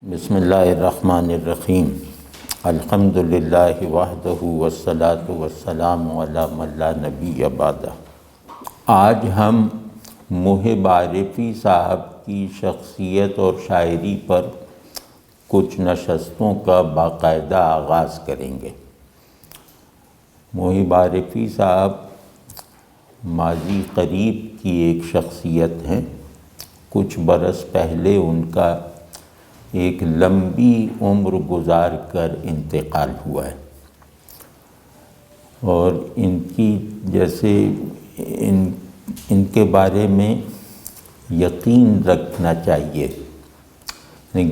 بسم اللہ الرحمن الرحیم الحمد للہ وحدہ والصلاة والسلام علی من لا نبی بعدہ۔ آج ہم محب عارفی صاحب کی شخصیت اور شاعری پر کچھ نشستوں کا باقاعدہ آغاز کریں گے۔ محب عارفی صاحب ماضی قریب کی ایک شخصیت ہیں۔ کچھ برس پہلے ان کا ایک لمبی عمر گزار کر انتقال ہوا ہے، اور ان کی جیسے ان کے بارے میں یقین رکھنا چاہیے۔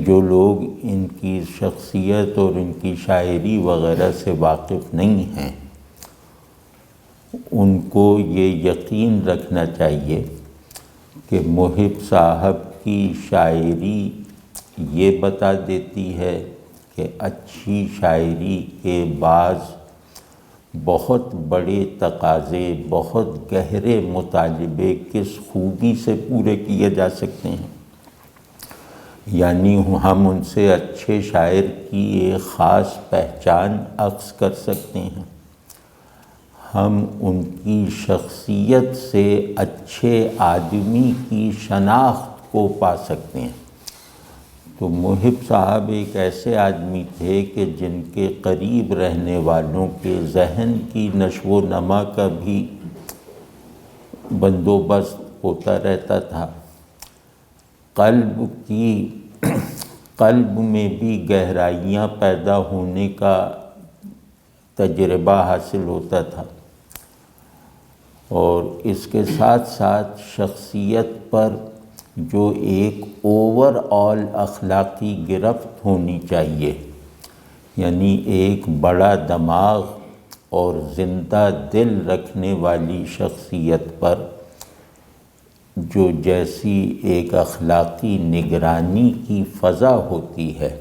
جو لوگ ان کی شخصیت اور ان کی شاعری وغیرہ سے واقف نہیں ہیں، ان کو یہ یقین رکھنا چاہیے کہ محب صاحب کی شاعری یہ بتا دیتی ہے کہ اچھی شاعری کے بعض بہت بڑے تقاضے، بہت گہرے مطالبے کس خوبی سے پورے کیے جا سکتے ہیں۔ یعنی ہم ان سے اچھے شاعر کی ایک خاص پہچان اخذ کر سکتے ہیں، ہم ان کی شخصیت سے اچھے آدمی کی شناخت کو پا سکتے ہیں۔ تو محب صاحب ایک ایسے آدمی تھے کہ جن کے قریب رہنے والوں کے ذہن کی نشو و نما کا بھی بندوبست ہوتا رہتا تھا، قلب میں بھی گہرائیاں پیدا ہونے کا تجربہ حاصل ہوتا تھا، اور اس کے ساتھ ساتھ شخصیت پر جو ایک اوور آل اخلاقی گرفت ہونی چاہیے، یعنی ایک بڑا دماغ اور زندہ دل رکھنے والی شخصیت پر جو جیسی ایک اخلاقی نگرانی کی فضا ہوتی ہے،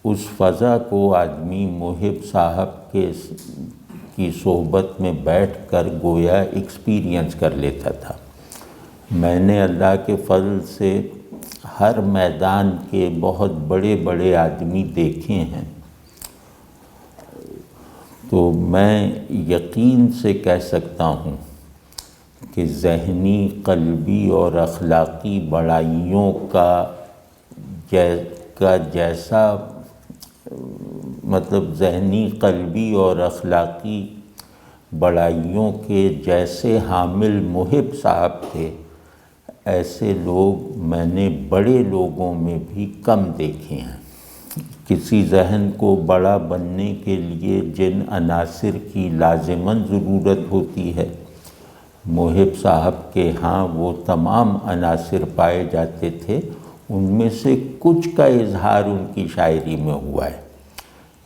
اس فضا کو آدمی محب صاحب کی صحبت میں بیٹھ کر گویا ایکسپیرینس کر لیتا تھا۔ میں نے اللہ کے فضل سے ہر میدان کے بہت بڑے بڑے آدمی دیکھے ہیں، تو میں یقین سے کہہ سکتا ہوں کہ ذہنی، قلبی اور اخلاقی بڑائیوں کا جیسا ذہنی، قلبی اور اخلاقی بڑائیوں کے جیسے حامل محب صاحب تھے، ایسے لوگ میں نے بڑے لوگوں میں بھی کم دیکھے ہیں۔ کسی ذہن کو بڑا بننے کے لیے جن عناصر کی لازماً ضرورت ہوتی ہے، محب صاحب کے ہاں وہ تمام عناصر پائے جاتے تھے۔ ان میں سے کچھ کا اظہار ان کی شاعری میں ہوا ہے،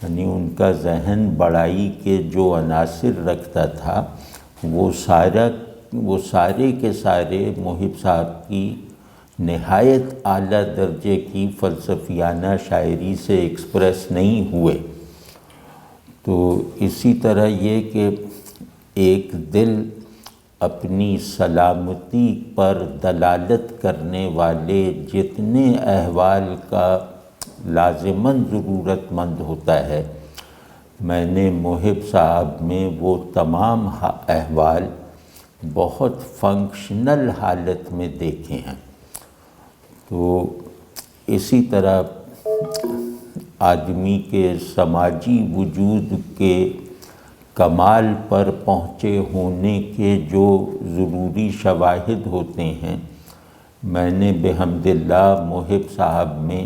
یعنی ان کا ذہن بڑائی کے جو عناصر رکھتا تھا، وہ سارے کے سارے محب صاحب کی نہایت اعلیٰ درجے کی فلسفیانہ شاعری سے ایکسپریس نہیں ہوئے۔ تو اسی طرح یہ کہ ایک دل اپنی سلامتی پر دلالت کرنے والے جتنے احوال کا لازماً ضرورت مند ہوتا ہے، میں نے محب صاحب میں وہ تمام احوال بہت فنکشنل حالت میں دیکھے ہیں۔ تو اسی طرح آدمی کے سماجی وجود کے کمال پر پہنچے ہونے کے جو ضروری شواہد ہوتے ہیں، میں نے بحمد اللہ محب صاحب میں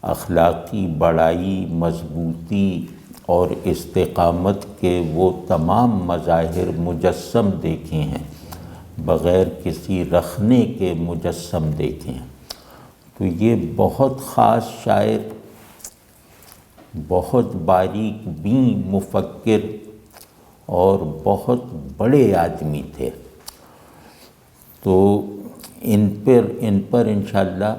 اخلاقی بڑائی، مضبوطی اور استقامت کے وہ تمام مظاہر مجسم دیکھے ہیں، بغیر کسی رخنے کے مجسم دیکھے ہیں۔ تو یہ بہت خاص شاعر، بہت باریک بین مفکر اور بہت بڑے آدمی تھے۔ تو ان پر انشاءاللہ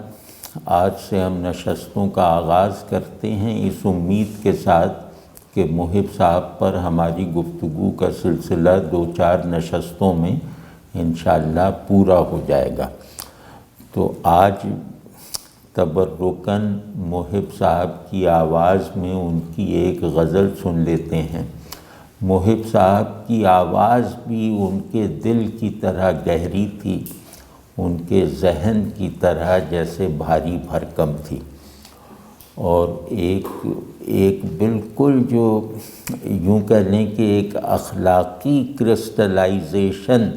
آج سے ہم نشستوں کا آغاز کرتے ہیں، اس امید کے ساتھ کہ محب صاحب پر ہماری گفتگو کا سلسلہ 2-4 نشستوں میں انشاءاللہ پورا ہو جائے گا۔ تو آج تبرکاً محب صاحب کی آواز میں ان کی ایک غزل سن لیتے ہیں۔ محب صاحب کی آواز بھی ان کے دل کی طرح گہری تھی، ان کے ذہن کی طرح جیسے بھاری بھرکم تھی، اور ایک بالکل جو یوں کہہ لیں کہ ایک اخلاقی کرسٹلائزیشن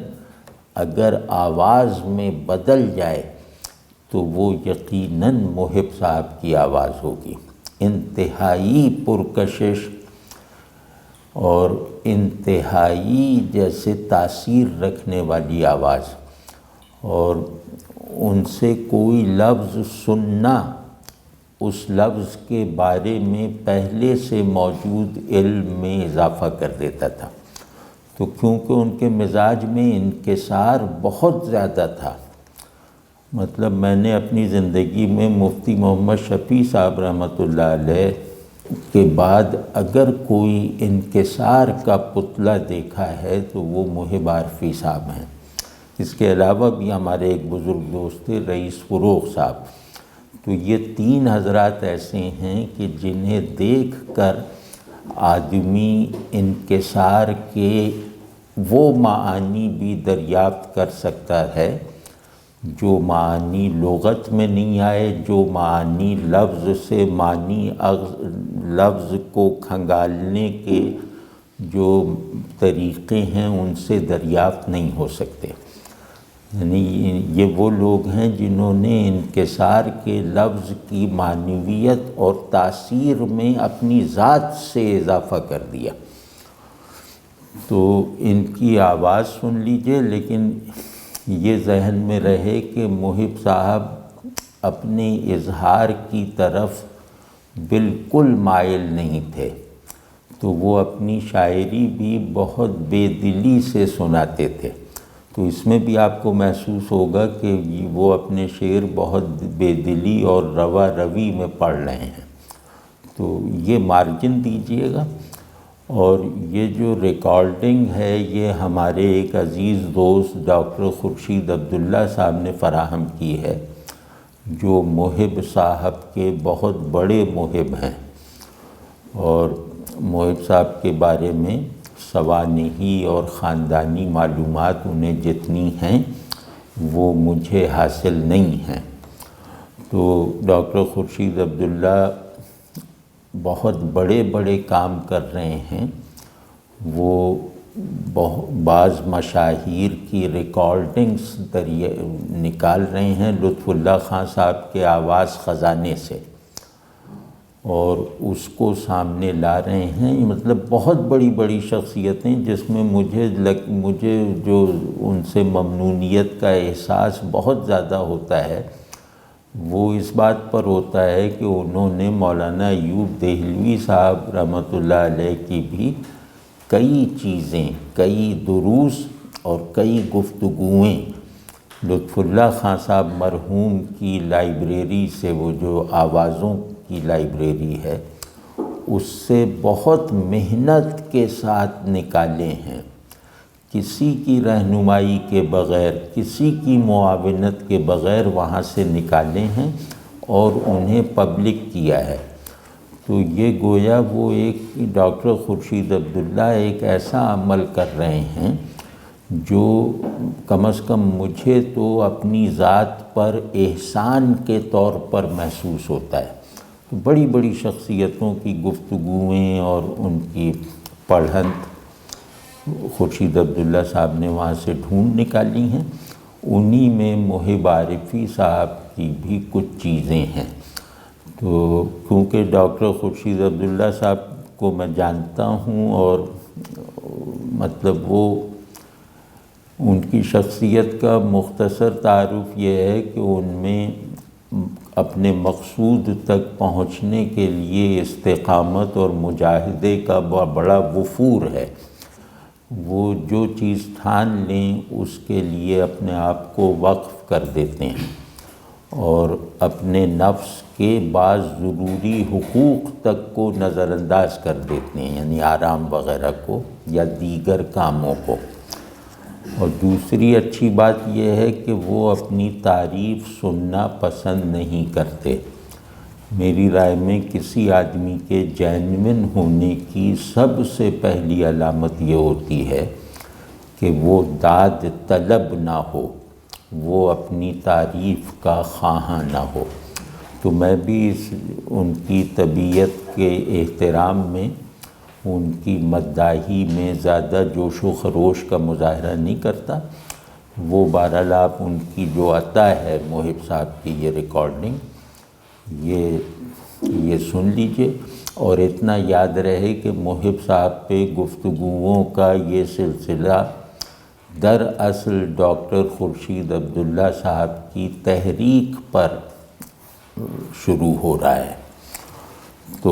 اگر آواز میں بدل جائے تو وہ یقیناً محب صاحب کی آواز ہوگی۔ انتہائی پرکشش اور انتہائی جیسے تاثیر رکھنے والی آواز، اور ان سے کوئی لفظ سننا اس لفظ کے بارے میں پہلے سے موجود علم میں اضافہ کر دیتا تھا۔ تو کیونکہ ان کے مزاج میں انکسار بہت زیادہ تھا، مطلب میں نے اپنی زندگی میں مفتی محمد شفیع صاحب رحمۃ اللہ علیہ کے بعد اگر کوئی انکسار کا پتلا دیکھا ہے تو وہ محب عارفی صاحب ہیں۔ اس کے علاوہ بھی ہمارے ایک بزرگ دوست تھے رئیس فروغ صاحب۔ تو یہ تین حضرات ایسے ہیں کہ جنہیں دیکھ کر آدمی انکسار کے وہ معانی بھی دریافت کر سکتا ہے جو معانی لغت میں نہیں آئے، جو معانی لفظ سے معنی لفظ کو کھنگالنے کے جو طریقے ہیں ان سے دریافت نہیں ہو سکتے۔ یعنی یہ وہ لوگ ہیں جنہوں نے انکسار کے لفظ کی معنویت اور تاثیر میں اپنی ذات سے اضافہ کر دیا۔ تو ان کی آواز سن لیجئے، لیکن یہ ذہن میں رہے کہ محب صاحب اپنے اظہار کی طرف بالکل مائل نہیں تھے، تو وہ اپنی شاعری بھی بہت بے دلی سے سناتے تھے۔ تو اس میں بھی آپ کو محسوس ہوگا کہ وہ اپنے شعر بہت بے دلی اور روا روی میں پڑھ رہے ہیں، تو یہ مارجن دیجئے گا۔ اور یہ جو ریکارڈنگ ہے یہ ہمارے ایک عزیز دوست ڈاکٹر خورشید عبداللہ صاحب نے فراہم کی ہے، جو محب صاحب کے بہت بڑے محب ہیں، اور محب صاحب کے بارے میں سوانحی اور خاندانی معلومات انہیں جتنی ہیں وہ مجھے حاصل نہیں ہیں۔ تو ڈاکٹر خورشید عبداللہ بہت بڑے بڑے کام کر رہے ہیں، وہ بعض مشاہیر کی ریکارڈنگز نکال رہے ہیں لطف اللہ خان صاحب کے آواز خزانے سے، اور اس کو سامنے لا رہے ہیں۔ مطلب بہت بڑی بڑی شخصیتیں، جس میں مجھے جو ان سے ممنونیت کا احساس بہت زیادہ ہوتا ہے وہ اس بات پر ہوتا ہے کہ انہوں نے مولانا ایوب دہلوی صاحب رحمۃ اللہ علیہ کی بھی کئی چیزیں، کئی دروس اور کئی گفتگویں لطف اللہ خان صاحب مرحوم کی لائبریری سے، وہ جو آوازوں کی لائبریری ہے، اس سے بہت محنت کے ساتھ نکالے ہیں، کسی کی رہنمائی کے بغیر، کسی کی معاونت کے بغیر وہاں سے نکالے ہیں اور انہیں پبلک کیا ہے۔ تو یہ گویا وہ ایک ڈاکٹر خورشید عبداللہ ایک ایسا عمل کر رہے ہیں جو کم از کم مجھے تو اپنی ذات پر احسان کے طور پر محسوس ہوتا ہے۔ تو بڑی بڑی شخصیتوں کی گفتگویں اور ان کی پڑھنت خورشید عبداللہ صاحب نے وہاں سے ڈھونڈ نکالی ہیں، انہی میں محب عارفی صاحب کی بھی کچھ چیزیں ہیں۔ تو کیونکہ ڈاکٹر خورشید عبداللہ صاحب کو میں جانتا ہوں، اور مطلب وہ ان کی شخصیت کا مختصر تعارف یہ ہے کہ ان میں اپنے مقصود تک پہنچنے کے لیے استقامت اور مجاہدے کا بڑا وفور ہے۔ وہ جو چیز ٹھان لیں اس کے لیے اپنے آپ کو وقف کر دیتے ہیں، اور اپنے نفس کے بعض ضروری حقوق تک کو نظر انداز کر دیتے ہیں، یعنی آرام وغیرہ کو یا دیگر کاموں کو۔ اور دوسری اچھی بات یہ ہے کہ وہ اپنی تعریف سننا پسند نہیں کرتے۔ میری رائے میں کسی آدمی کے جینوئن ہونے کی سب سے پہلی علامت یہ ہوتی ہے کہ وہ داد طلب نہ ہو، وہ اپنی تعریف کا خواہاں نہ ہو۔ تو میں بھی ان کی طبیعت کے احترام میں، ان کی مداحی میں زیادہ جوش و خروش کا مظاہرہ نہیں کرتا۔ وہ بہرحال آپ ان کی جو عطا ہے محب صاحب کی یہ ریکارڈنگ، یہ سن لیجئے، اور اتنا یاد رہے کہ محب صاحب پہ گفتگوؤں کا یہ سلسلہ دراصل ڈاکٹر خورشید عبداللہ صاحب کی تحریک پر شروع ہو رہا ہے۔ تو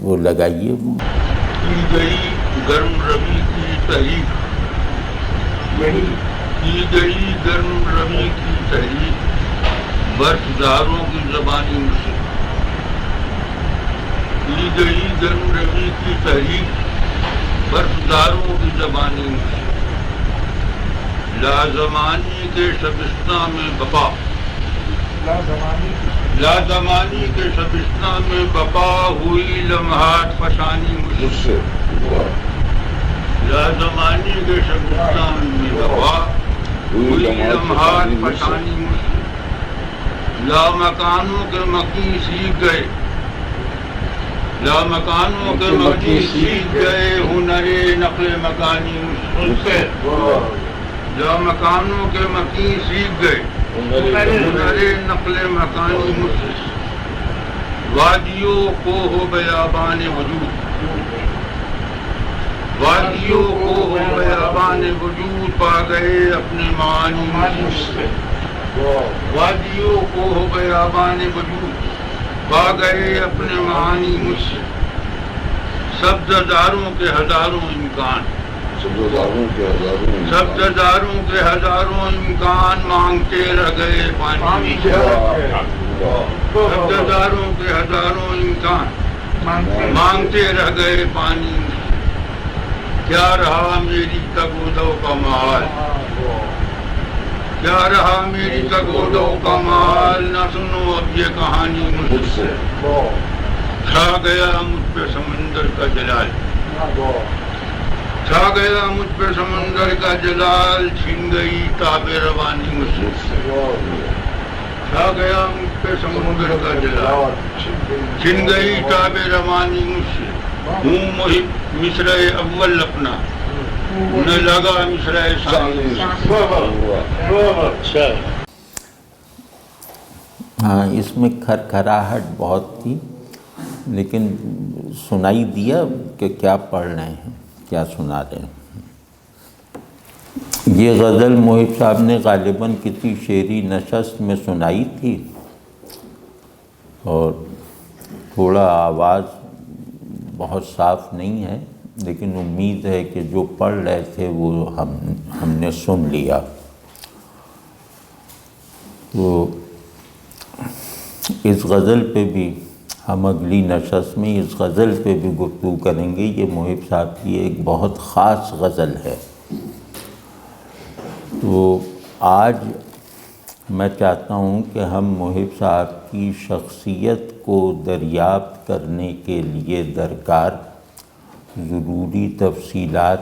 وہ لگائیے۔ کی گئی گرم روی کی تحریک، کی گئی گرم روی کی تحریک، برفداروں کی زبانی مجھ سے کی گئی گرم روی کی تحریک، برفداروں کی زبانی مجھ سے لازمانی کے شبستان میں بپا، لازمانی کے شبستان میں بپا ہوئی لمحات فشانی مجھ سے، لازمانی کے شبستان میں بپا ہوئی لمحات فشانی مجھ سے، لامکانوں کے مکی سیکھ گئے، لامکانوں کے مکی سیکھ گئے ہنر نقل مکانی مجھ سے، لامکانوں کے مکی سیکھ گئے ہنر نقل مکانی مجھ سے، وادیوں کو ہو بیابان وجود، وادیوں کو ہو بیابان وجود پا گئے اپنے معانی مجھ سے، وادیوں کو ہو بیابان وجود پا گئے اپنے معانی مجھ سے، سبزداروں کے ہزاروں امکان، سبزداروں کے ہزاروں امکان مانگتے رہ گئے پانی مجھ سے، سبزداروں کے ہزاروں امکان مانگتے رہ گئے پانی مجھ سے، کیا رہا میری تگ و دو کا محال، کیا رہا میری تگ و دو کا محال، نہ سنو اب یہ کہانی مجھ سے، چھا گیا مجھ پہ سمندر کا جلال، چھا گیا مجھ پہ سمندر کا جلال، چھن گئی تاب روانی مجھ سے، چھا گیا مجھ پہ سمندر کا جلال، چھن گئی تاب روانی مجھ سے، ہوں محب مصرع اول اپنا، نہ لگا مصرع ثانی۔ ہاں، اس میں کھرکھراہٹ بہت تھی، لیکن سنائی دیا کہ کیا پڑھ رہے ہیں، کیا سنا رہے ہیں۔ یہ غزل محب صاحب نے غالباً کسی شعری نشست میں سنائی تھی، اور تھوڑا آواز بہت صاف نہیں ہے، لیکن امید ہے کہ جو پڑھ رہے تھے وہ ہم نے سن لیا۔ تو اس غزل پہ بھی ہم اگلی نشست میں اس غزل پہ بھی گفتگو کریں گے۔ یہ محب صاحب کی ایک بہت خاص غزل ہے۔ تو آج میں چاہتا ہوں کہ ہم محب صاحب کی شخصیت کو دریافت کرنے کے لیے درکار ضروری تفصیلات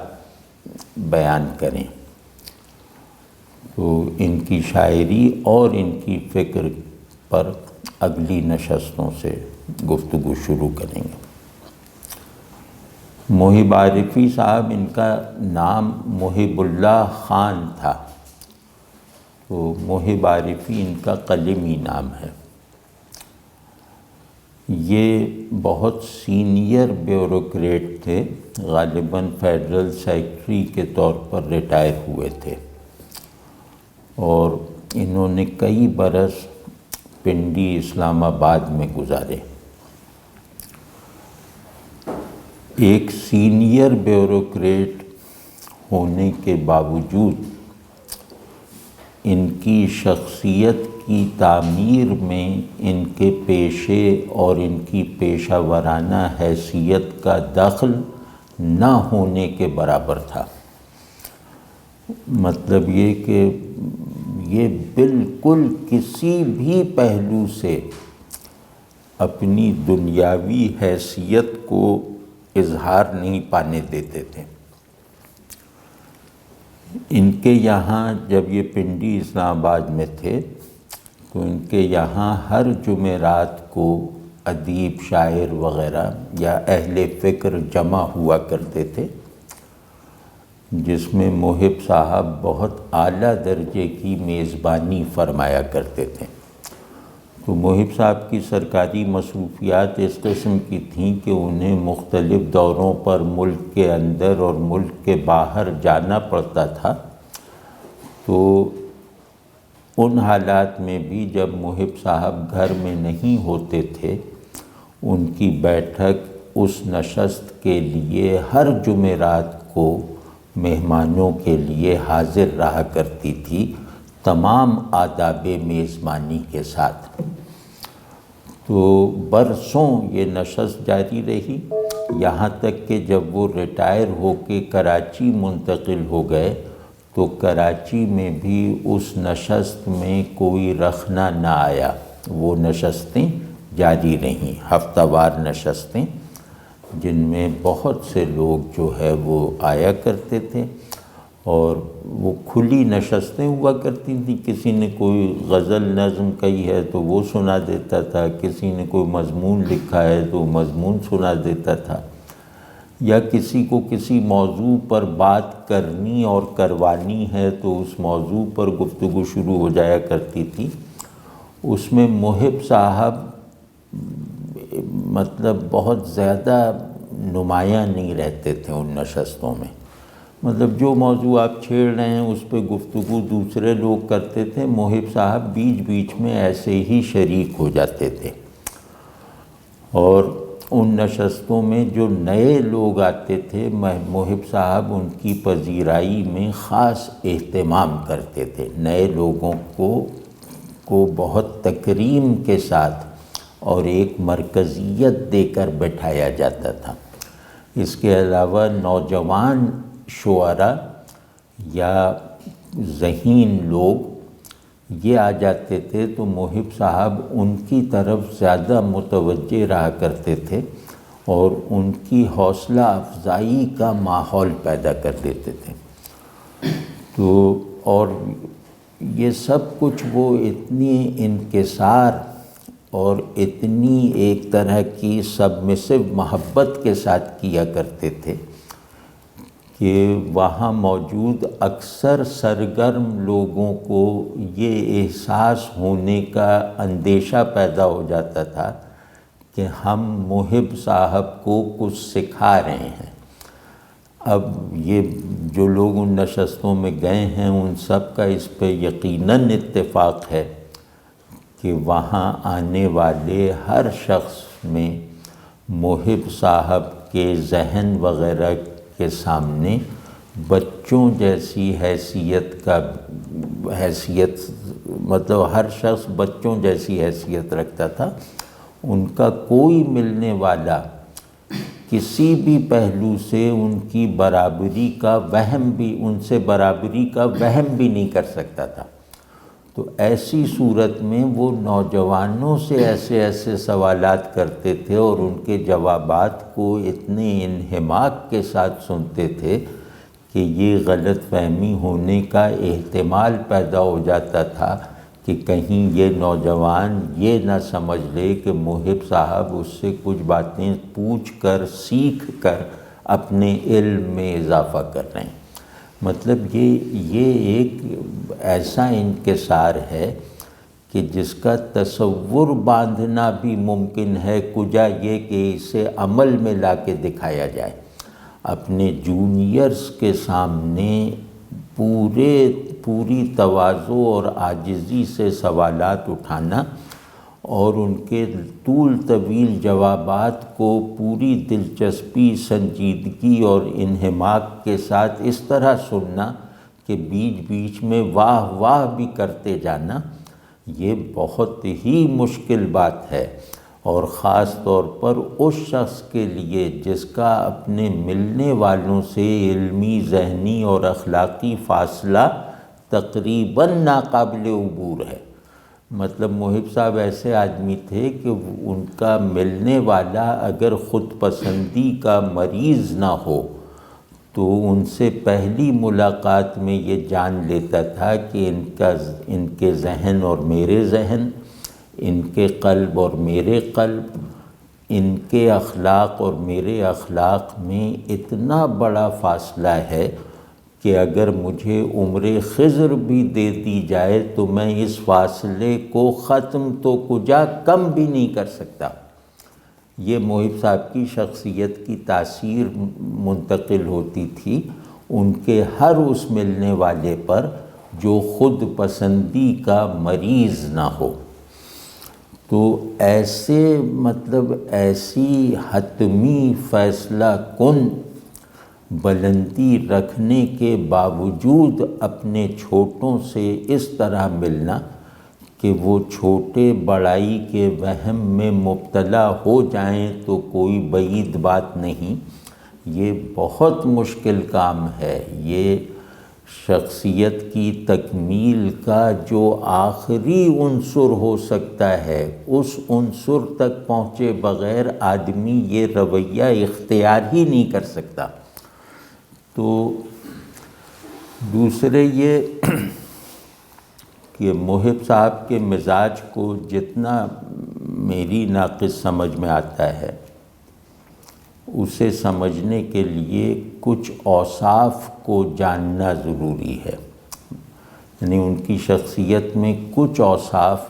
بیان کریں۔ تو ان کی شاعری اور ان کی فکر پر اگلی نشستوں سے گفتگو شروع کریں گے۔ محب عارفی صاحب، ان کا نام محب اللہ خان تھا، تو محب عارفی ان کا قلمی نام ہے۔ یہ بہت سینئر بیوروکریٹ تھے، غالباً فیڈرل سیکرٹری کے طور پر ریٹائر ہوئے تھے، اور انہوں نے کئی برس پنڈی اسلام آباد میں گزارے۔ ایک سینئر بیوروکریٹ ہونے کے باوجود ان کی شخصیت کی تعمیر میں ان کے پیشے اور ان کی پیشہ ورانہ حیثیت کا دخل نہ ہونے کے برابر تھا۔ مطلب یہ کہ یہ بالکل کسی بھی پہلو سے اپنی دنیاوی حیثیت کو اظہار نہیں پانے دیتے تھے۔ ان کے یہاں جب یہ پنڈی اسلام آباد میں تھے تو ان کے یہاں ہر جمعرات کو ادیب، شاعر وغیرہ یا اہل فکر جمع ہوا کرتے تھے، جس میں محب صاحب بہت اعلیٰ درجے کی میزبانی فرمایا کرتے تھے۔ تو محب صاحب کی سرکاری مصروفیات اس قسم کی تھیں کہ انہیں مختلف دوروں پر ملک کے اندر اور ملک کے باہر جانا پڑتا تھا۔ تو ان حالات میں بھی جب محب صاحب گھر میں نہیں ہوتے تھے، ان کی بیٹھک اس نشست کے لیے ہر جمعرات کو مہمانوں کے لیے حاضر رہا کرتی تھی، تمام آداب میزبانی کے ساتھ۔ تو برسوں یہ نشست جاری رہی، یہاں تک کہ جب وہ ریٹائر ہو کے کراچی منتقل ہو گئے تو کراچی میں بھی اس نشست میں کوئی رخنہ نہ آیا، وہ نشستیں جاری رہیں، ہفتہ وار نشستیں، جن میں بہت سے لوگ جو ہے وہ آیا کرتے تھے، اور وہ کھلی نشستیں ہوا کرتی تھیں۔ کسی نے کوئی غزل نظم کہی ہے تو وہ سنا دیتا تھا، کسی نے کوئی مضمون لکھا ہے تو مضمون سنا دیتا تھا، یا کسی کو کسی موضوع پر بات کرنی اور کروانی ہے تو اس موضوع پر گفتگو شروع ہو جایا کرتی تھی۔ اس میں محب صاحب مطلب بہت زیادہ نمایاں نہیں رہتے تھے ان نشستوں میں، مطلب جو موضوع آپ چھیڑ رہے ہیں اس پہ گفتگو دوسرے لوگ کرتے تھے، محب صاحب بیچ بیچ میں ایسے ہی شریک ہو جاتے تھے۔ اور ان نشستوں میں جو نئے لوگ آتے تھے، محب صاحب ان کی پذیرائی میں خاص اہتمام کرتے تھے، نئے لوگوں کو بہت تکریم کے ساتھ اور ایک مرکزیت دے کر بٹھایا جاتا تھا۔ اس کے علاوہ نوجوان شعراء یا ذہین لوگ یہ آ جاتے تھے تو محب صاحب ان کی طرف زیادہ متوجہ رہا کرتے تھے اور ان کی حوصلہ افزائی کا ماحول پیدا کر دیتے تھے۔ تو اور یہ سب کچھ وہ اتنی انکسار اور اتنی ایک طرح کی سبمسو محبت کے ساتھ کیا کرتے تھے کہ وہاں موجود اکثر سرگرم لوگوں کو یہ احساس ہونے کا اندیشہ پیدا ہو جاتا تھا کہ ہم محب صاحب کو کچھ سکھا رہے ہیں۔ اب یہ جو لوگ ان نشستوں میں گئے ہیں ان سب کا اس پہ یقیناً اتفاق ہے کہ وہاں آنے والے ہر شخص میں محب صاحب کے ذہن وغیرہ کے سامنے بچوں جیسی حیثیت مطلب ہر شخص بچوں جیسی حیثیت رکھتا تھا۔ ان کا کوئی ملنے والا کسی بھی پہلو سے ان کی برابری کا وہم بھی ان سے برابری کا وہم بھی نہیں کر سکتا تھا۔ تو ایسی صورت میں وہ نوجوانوں سے ایسے سوالات کرتے تھے اور ان کے جوابات کو اتنے انہماک کے ساتھ سنتے تھے کہ یہ غلط فہمی ہونے کا احتمال پیدا ہو جاتا تھا کہ کہیں یہ نوجوان یہ نہ سمجھ لے کہ محب صاحب اس سے کچھ باتیں پوچھ کر سیکھ کر اپنے علم میں اضافہ کر رہے ہیں۔ مطلب یہ ایک ایسا انکسار ہے کہ جس کا تصور باندھنا بھی ممکن ہے، کجا یہ کہ اسے عمل میں لا کے دکھایا جائے۔ اپنے جونیئرز کے سامنے پوری تواضع اور عاجزی سے سوالات اٹھانا اور ان کے طول طویل جوابات کو پوری دلچسپی، سنجیدگی اور انہماک کے ساتھ اس طرح سننا کہ بیچ بیچ میں واہ واہ بھی کرتے جانا، یہ بہت ہی مشکل بات ہے۔ اور خاص طور پر اس شخص کے لیے جس کا اپنے ملنے والوں سے علمی، ذہنی اور اخلاقی فاصلہ تقریباً ناقابل عبور ہے۔ مطلب محب صاحب ایسے آدمی تھے کہ ان کا ملنے والا اگر خود پسندی کا مریض نہ ہو تو ان سے پہلی ملاقات میں یہ جان لیتا تھا کہ ان کے ذہن اور میرے ذہن، ان کے قلب اور میرے قلب، ان کے اخلاق اور میرے اخلاق میں اتنا بڑا فاصلہ ہے کہ اگر مجھے عمر خضر بھی دے دی جائے تو میں اس فاصلے کو ختم تو کجا کم بھی نہیں کر سکتا۔ یہ محب صاحب کی شخصیت کی تاثیر منتقل ہوتی تھی ان کے ہر اس ملنے والے پر جو خود پسندی کا مریض نہ ہو۔ تو ایسے ایسی حتمی فیصلہ کن بلندی رکھنے کے باوجود اپنے چھوٹوں سے اس طرح ملنا کہ وہ چھوٹے بڑائی کے وہم میں مبتلا ہو جائیں تو کوئی بعید بات نہیں، یہ بہت مشکل کام ہے۔ یہ شخصیت کی تکمیل کا جو آخری عنصر ہو سکتا ہے، اس عنصر تک پہنچے بغیر آدمی یہ رویہ اختیار ہی نہیں کر سکتا۔ تو دوسرے یہ کہ محب صاحب کے مزاج کو جتنا میری ناقص سمجھ میں آتا ہے، اسے سمجھنے کے لیے کچھ اوصاف کو جاننا ضروری ہے۔ یعنی ان کی شخصیت میں کچھ اوصاف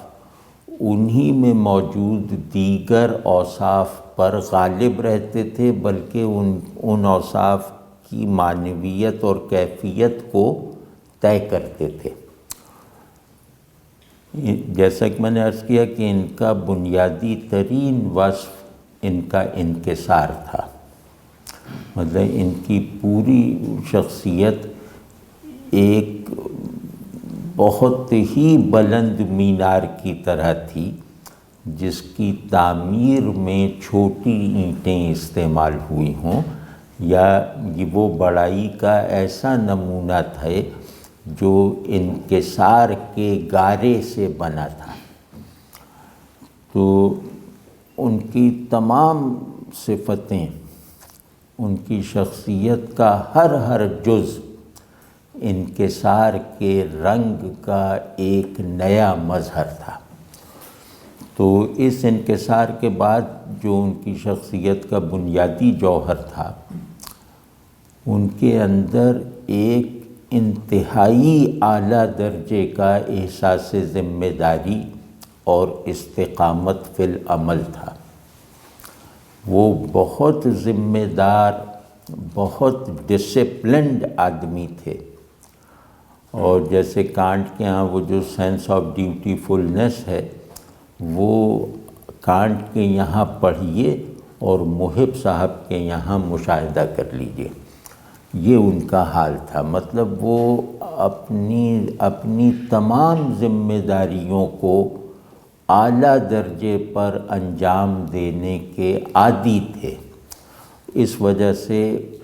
انہی میں موجود دیگر اوصاف پر غالب رہتے تھے، بلکہ ان اوصاف کی معنویت اور کیفیت کو طے کرتے تھے۔ جیسا کہ میں نے عرض کیا کہ ان کا بنیادی ترین وصف ان کا انکسار تھا۔ مطلب ان کی پوری شخصیت ایک بہت ہی بلند مینار کی طرح تھی جس کی تعمیر میں چھوٹی اینٹیں استعمال ہوئی ہوں، یا وہ بڑائی کا ایسا نمونہ تھا جو انکسار کے گارے سے بنا تھا۔ تو ان کی تمام صفتیں، ان کی شخصیت کا ہر جز انکسار کے رنگ کا ایک نیا مظہر تھا۔ تو اس انکسار کے بعد جو ان کی شخصیت کا بنیادی جوہر تھا، ان کے اندر ایک انتہائی اعلیٰ درجے کا احساس ذمہ داری اور استقامت فی العمل تھا۔ وہ بہت ذمہ دار، بہت ڈسپلنڈ آدمی تھے، اور جیسے کانٹ کے ہاں وہ جو سینس آف ڈیوٹیفلنس ہے، وہ کانٹ کے یہاں پڑھیے اور محب صاحب کے یہاں مشاہدہ کر لیجئے، یہ ان کا حال تھا۔ مطلب وہ اپنی تمام ذمہ داریوں کو اعلیٰ درجے پر انجام دینے کے عادی تھے۔ اس وجہ سے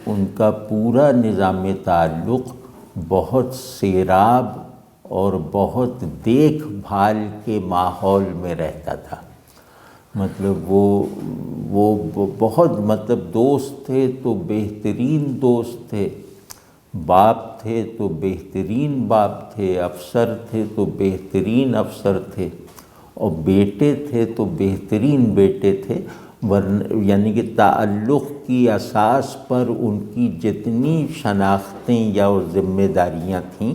ان کا پورا نظام تعلق بہت سیراب اور بہت دیکھ بھال کے ماحول میں رہتا تھا۔ مطلب وہ بہت دوست تھے تو بہترین دوست تھے، باپ تھے تو بہترین باپ تھے، افسر تھے تو بہترین افسر تھے، اور بیٹے تھے تو بہترین بیٹے تھے۔ یعنی کہ تعلق کی اساس پر ان کی جتنی شناختیں یا ذمہ داریاں تھیں،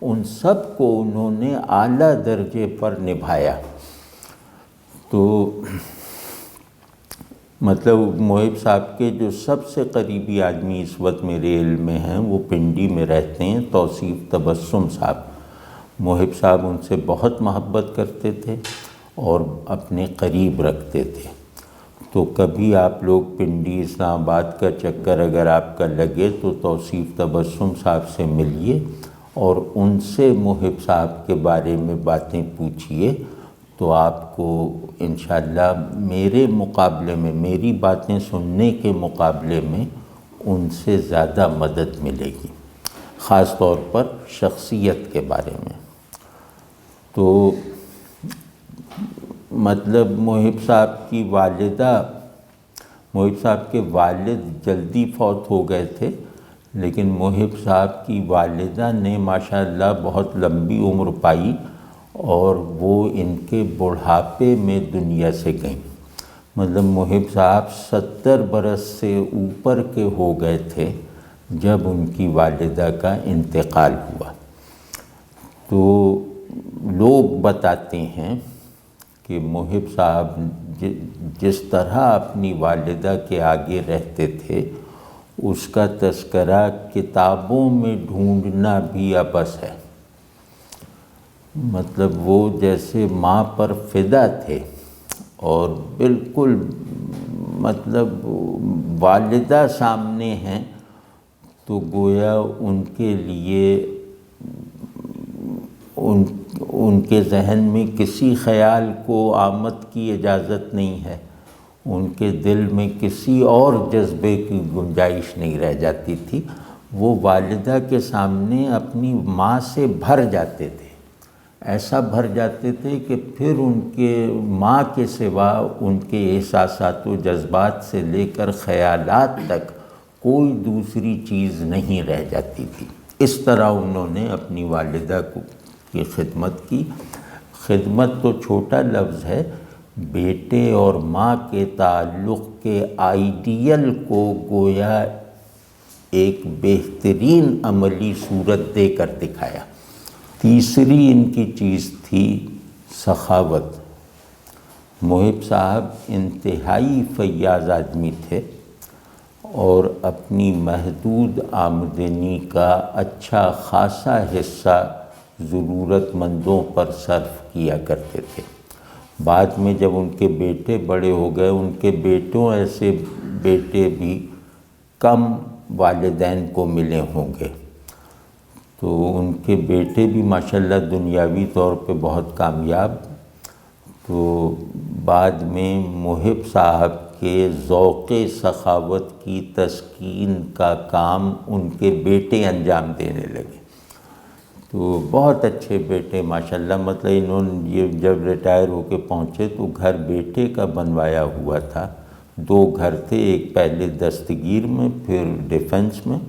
ان سب کو انہوں نے اعلیٰ درجے پر نبھایا۔ تو مطلب محب صاحب کے جو سب سے قریبی آدمی اس وقت میرے علم میں ہیں، وہ پنڈی میں رہتے ہیں، توصیف تبسم صاحب۔ محب صاحب ان سے بہت محبت کرتے تھے اور اپنے قریب رکھتے تھے۔ تو کبھی آپ لوگ پنڈی اسلام آباد کا چکر اگر آپ کا لگے تو توصیف تبسم صاحب سے ملیے اور ان سے محب صاحب کے بارے میں باتیں پوچھیے، تو آپ کو انشاءاللہ میرے مقابلے میں، میری باتیں سننے کے مقابلے میں ان سے زیادہ مدد ملے گی، خاص طور پر شخصیت کے بارے میں۔ تو مطلب محب صاحب کی والدہ، محب صاحب کے والد جلدی فوت ہو گئے تھے، لیکن محب صاحب کی والدہ نے ماشاءاللہ بہت لمبی عمر پائی اور وہ ان کے بڑھاپے میں دنیا سے گئیں۔ مطلب محب صاحب 70 برس سے اوپر کے ہو گئے تھے جب ان کی والدہ کا انتقال ہوا۔ تو لوگ بتاتے ہیں کہ محب صاحب جس طرح اپنی والدہ کے آگے رہتے تھے اس کا تذکرہ کتابوں میں ڈھونڈنا بھی عبث ہے۔ مطلب وہ جیسے ماں پر فدا تھے اور بالکل مطلب والدہ سامنے ہیں تو گویا ان کے لیے ان کے ذہن میں کسی خیال کو آمد کی اجازت نہیں ہے، ان کے دل میں کسی اور جذبے کی گنجائش نہیں رہ جاتی تھی۔ وہ والدہ کے سامنے اپنی ماں سے بھر جاتے تھے، ایسا بھر جاتے تھے کہ پھر ان کے ماں کے سوا ان کے احساسات و جذبات سے لے کر خیالات تک کوئی دوسری چیز نہیں رہ جاتی تھی۔ اس طرح انہوں نے اپنی والدہ کی خدمت کی۔ خدمت تو چھوٹا لفظ ہے، بیٹے اور ماں کے تعلق کے آئیڈیل کو گویا ایک بہترین عملی صورت دے کر دکھایا۔ تیسری ان کی چیز تھی سخاوت۔ محب صاحب انتہائی فیاض آدمی تھے اور اپنی محدود آمدنی کا اچھا خاصا حصہ ضرورت مندوں پر صرف کیا کرتے تھے۔ بعد میں جب ان کے بیٹے بڑے ہو گئے، ان کے بیٹوں ایسے بیٹے بھی کم والدین کو ملے ہوں گے، تو ان کے بیٹے بھی ماشاءاللہ دنیاوی طور پہ بہت کامیاب۔ تو بعد میں محب صاحب کے ذوق سخاوت کی تسکین کا کام ان کے بیٹے انجام دینے لگے۔ تو بہت اچھے بیٹے ماشاءاللہ، مطلب انہوں نے یہ جب ریٹائر ہو کے پہنچے تو گھر بیٹے کا بنوایا ہوا تھا۔ 2 گھر تھے، ایک پہلے دستگیر میں پھر ڈیفنس میں،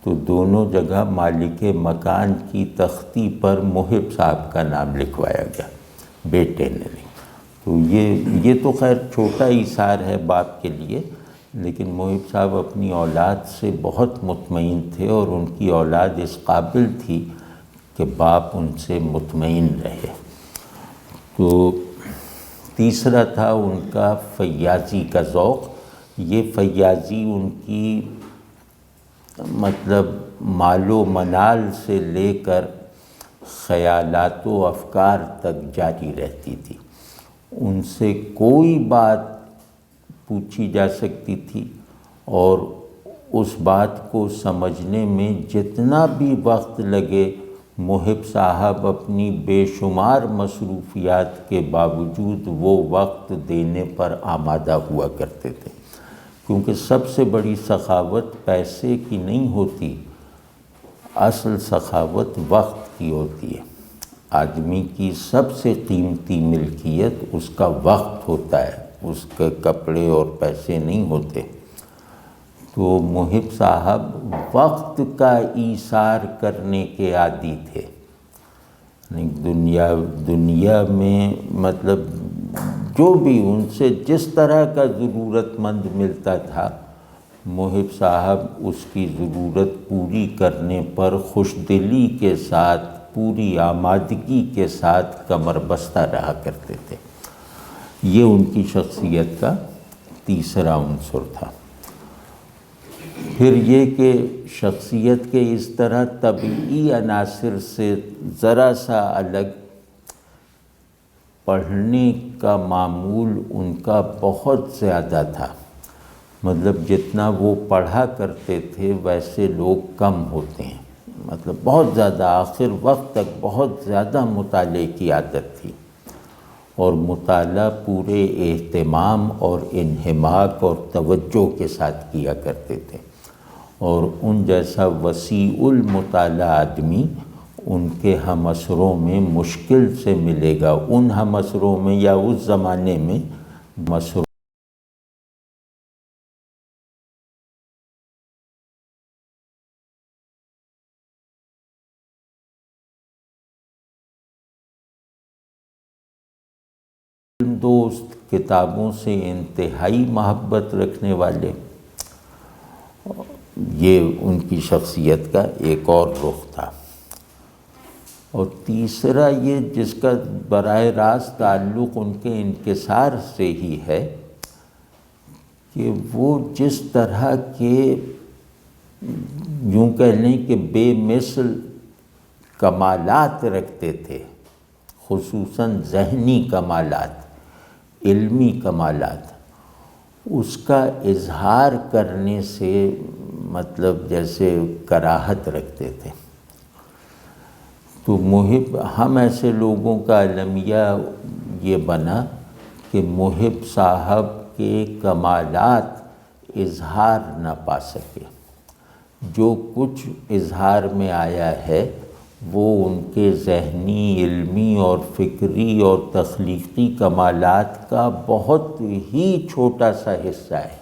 تو دونوں جگہ مالک مکان کی تختی پر محب صاحب کا نام لکھوایا گیا، بیٹے نے نہیں۔ تو یہ تو خیر چھوٹا ایثار ہے باپ کے لیے، لیکن محب صاحب اپنی اولاد سے بہت مطمئن تھے اور ان کی اولاد اس قابل تھی کہ باپ ان سے مطمئن رہے۔ تو تیسرا تھا ان کا فیاضی کا ذوق۔ یہ فیاضی ان کی مطلب مال و منال سے لے کر خیالات و افکار تک جاری رہتی تھی۔ ان سے کوئی بات پوچھی جا سکتی تھی اور اس بات کو سمجھنے میں جتنا بھی وقت لگے محب صاحب اپنی بے شمار مصروفیات کے باوجود وہ وقت دینے پر آمادہ ہوا کرتے تھے، کیونکہ سب سے بڑی سخاوت پیسے کی نہیں ہوتی، اصل سخاوت وقت کی ہوتی ہے۔ آدمی کی سب سے قیمتی ملکیت اس کا وقت ہوتا ہے، اس کے کپڑے اور پیسے نہیں ہوتے۔ تو محب صاحب وقت کا ایثار کرنے کے عادی تھے۔ دنیا میں مطلب جو بھی ان سے جس طرح کا ضرورت مند ملتا تھا، محب صاحب اس کی ضرورت پوری کرنے پر خوش دلی کے ساتھ، پوری آمادگی کے ساتھ کمر بستہ رہا کرتے تھے۔ یہ ان کی شخصیت کا تیسرا عنصر تھا۔ پھر یہ کہ شخصیت کے اس طرح طبعی عناصر سے ذرا سا الگ، پڑھنے کا معمول ان کا بہت زیادہ تھا۔ مطلب جتنا وہ پڑھا کرتے تھے ویسے لوگ کم ہوتے ہیں، مطلب بہت زیادہ آخر وقت تک بہت زیادہ مطالعے کی عادت تھی۔ اور مطالعہ پورے اہتمام اور انہماک اور توجہ کے ساتھ کیا کرتے تھے، اور ان جیسا وسیع المطالعہ آدمی ان کے ہم عصروں میں مشکل سے ملے گا، ان ہم عصروں میں یا اس زمانے میں مسروں دوست، کتابوں سے انتہائی محبت رکھنے والے، یہ ان کی شخصیت کا ایک اور رخ تھا۔ اور تیسرا یہ جس کا براہ راست تعلق ان کے انکسار سے ہی ہے کہ وہ جس طرح کے یوں کہہ لیں کہ بے مثل کمالات رکھتے تھے، خصوصاً ذہنی کمالات، علمی کمالات، اس کا اظہار کرنے سے مطلب جیسے کراہت رکھتے تھے۔ تو محب، ہم ایسے لوگوں کا المیہ یہ بنا کہ محب صاحب کے کمالات اظہار نہ پا سکے، جو کچھ اظہار میں آیا ہے وہ ان کے ذہنی، علمی اور فکری اور تخلیقی کمالات کا بہت ہی چھوٹا سا حصہ ہے۔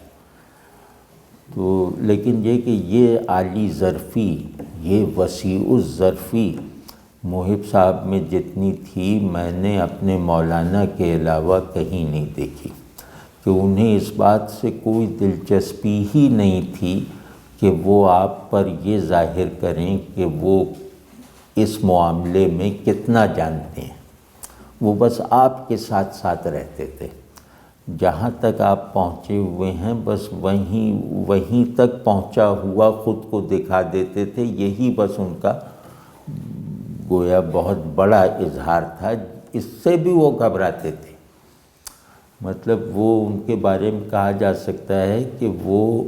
تو لیکن یہ کہ یہ عالی ظرفی، یہ وسیع الظرفی محب صاحب میں جتنی تھی میں نے اپنے مولانا کے علاوہ کہیں نہیں دیکھی، کہ انہیں اس بات سے کوئی دلچسپی ہی نہیں تھی کہ وہ آپ پر یہ ظاہر کریں کہ وہ اس معاملے میں کتنا جانتے ہیں۔ وہ بس آپ کے ساتھ ساتھ رہتے تھے، جہاں تک آپ پہنچے ہوئے ہیں بس وہیں تک پہنچا ہوا خود کو دکھا دیتے تھے، یہی بس ان کا گویا بہت بڑا اظہار تھا، اس سے بھی وہ گھبراتے تھے۔ مطلب وہ ان کے بارے میں کہا جا سکتا ہے کہ وہ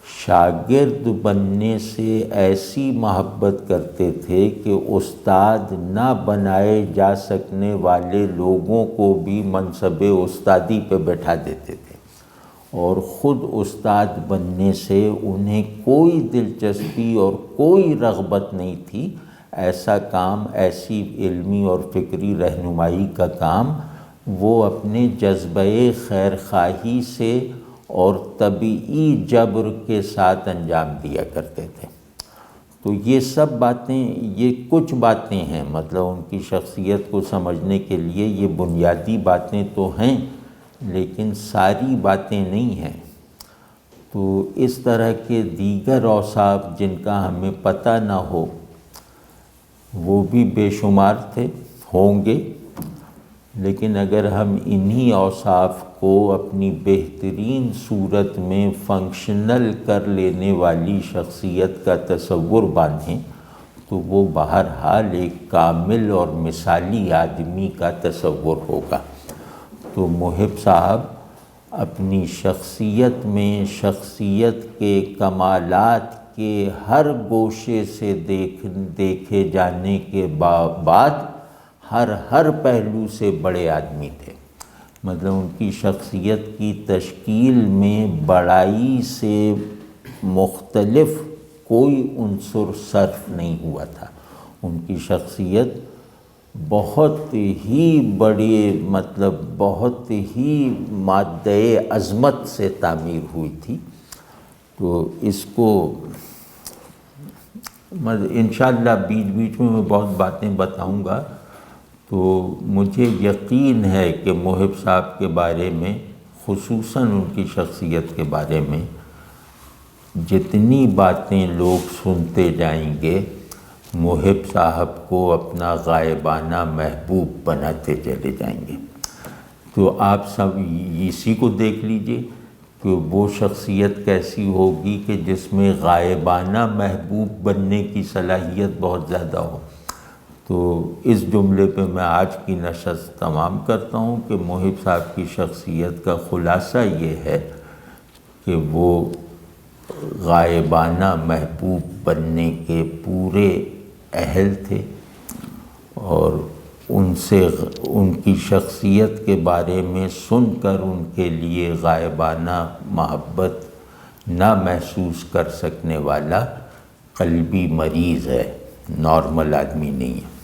شاگرد بننے سے ایسی محبت کرتے تھے کہ استاد نہ بنائے جا سکنے والے لوگوں کو بھی منصب استادی پہ بٹھا دیتے تھے، اور خود استاد بننے سے انہیں کوئی دلچسپی اور کوئی رغبت نہیں تھی۔ ایسا کام، ایسی علمی اور فکری رہنمائی کا کام وہ اپنے جذبہ خیر خواہی سے اور طبعی جبر کے ساتھ انجام دیا کرتے تھے۔ تو یہ سب باتیں، یہ کچھ باتیں ہیں، مطلب ان کی شخصیت کو سمجھنے کے لیے یہ بنیادی باتیں تو ہیں، لیکن ساری باتیں نہیں ہیں۔ تو اس طرح کے دیگر اوصاف جن کا ہمیں پتہ نہ ہو وہ بھی بے شمار تھے، ہوں گے، لیکن اگر ہم انہی اوصاف کو اپنی بہترین صورت میں فنکشنل کر لینے والی شخصیت کا تصور باندھیں تو وہ بہرحال ایک کامل اور مثالی آدمی کا تصور ہوگا۔ تو محب صاحب اپنی شخصیت میں شخصیت کے کمالات کے ہر گوشے سے دیکھے جانے کے بعد ہر پہلو سے بڑے آدمی تھے۔ مطلب ان کی شخصیت کی تشکیل میں بڑائی سے مختلف کوئی عنصر صرف نہیں ہوا تھا۔ ان کی شخصیت بہت ہی بڑے، مطلب بہت ہی مادہ عظمت سے تعمیر ہوئی تھی۔ تو اس کو انشاءاللہ بیچ بیچ میں بہت باتیں بتاؤں گا۔ تو مجھے یقین ہے کہ محب صاحب کے بارے میں، خصوصاً ان کی شخصیت کے بارے میں جتنی باتیں لوگ سنتے جائیں گے، محب صاحب کو اپنا غائبانہ محبوب بناتے چلے جائیں گے۔ تو آپ سب اسی کو دیکھ لیجئے کہ وہ شخصیت کیسی ہوگی کہ جس میں غائبانہ محبوب بننے کی صلاحیت بہت زیادہ ہو۔ تو اس جملے پہ میں آج کی نشست تمام کرتا ہوں کہ محب صاحب کی شخصیت کا خلاصہ یہ ہے کہ وہ غائبانہ محبوب بننے کے پورے اہل تھے، اور ان سے ان کی شخصیت کے بارے میں سن کر ان کے لیے غائبانہ محبت نہ محسوس کر سکنے والا قلبی مریض ہے، نارمل آدمی نہیں ہے۔